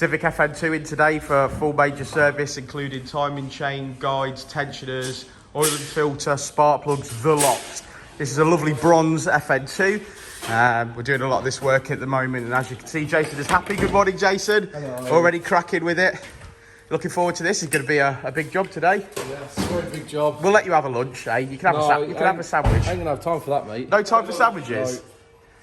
Civic FN2 in today for full major service, including timing chain, guides, tensioners, oil and filter, spark plugs, the lot. This is a lovely bronze FN2. We're doing a lot of this work at the moment, and as you can see, Jason is happy. Good morning, Jason. Hello. Already cracking with it. Looking forward to this. It's going to be a big job today. Yeah, it's a very big job. We'll let you have a lunch, eh? You can have, have a sandwich. I ain't going to have time for that, mate. No time for sandwiches?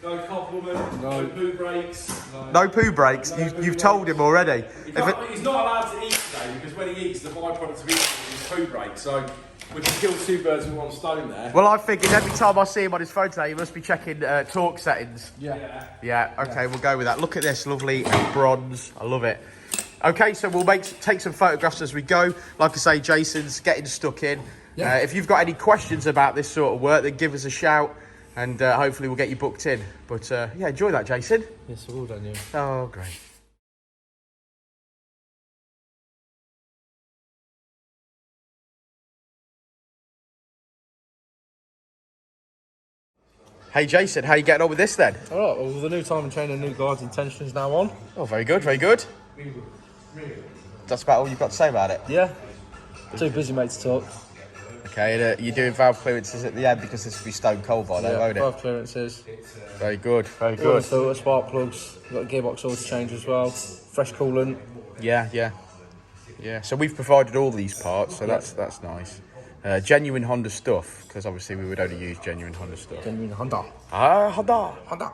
No compliment, no poo breaks. No poo breaks? You've told him already. He's not allowed to eat today because when he eats, the byproduct of eating is poo breaks. So we can kill two birds with one stone there. Well, I figured every time I see him on his phone today, he must be checking torque settings. Yeah, okay, we'll go with that. Look at this, lovely bronze. I love it. Okay, so we'll take some photographs as we go. Like I say, Jason's getting stuck in. Yeah. If you've got any questions about this sort of work, then give us a shout. And hopefully we'll get you booked in. But yeah, enjoy that, Jason. Yes, I will, Daniel. Oh, great. Hey, Jason, how are you getting on with this then? All right, well, the new timing chain and new guides and tensioners now on. Oh, very good, very good. That's about all you've got to say about it? Yeah. Too busy, mate, to talk. Okay, and you're doing valve clearances at the end because this will be stone cold by now, won't it? Valve clearances. Very good, very Oil good. filter, spark plugs. We've got a gearbox oil to change as well. Fresh coolant. Yeah. So we've provided all these parts, so that's nice. Genuine Honda stuff, because obviously we would only use genuine Honda stuff. Genuine Honda. Honda.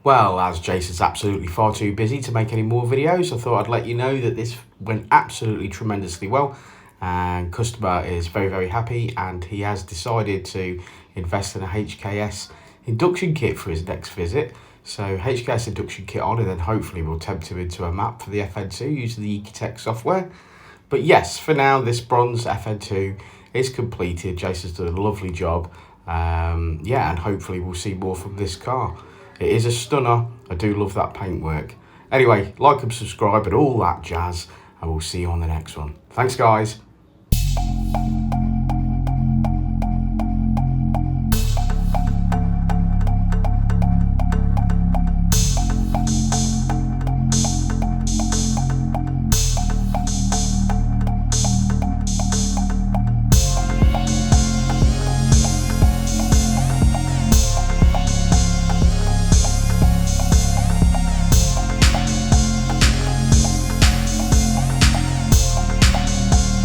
Well, as Jason's absolutely far too busy to make any more videos, I thought I'd let you know that this went absolutely tremendously well. And customer is very, very happy, and he has decided to invest in a HKS induction kit for his next visit. So HKS induction kit on, and then hopefully we'll tempt him into a map for the FN2 using the Ecotech software. But yes, for now, this bronze FN2 is completed. Jason's done a lovely job. Yeah, and hopefully we'll see more from this car. It is a stunner. I do love that paintwork. Anyway, like and subscribe and all that jazz, and we'll see you on the next one. Thanks, guys.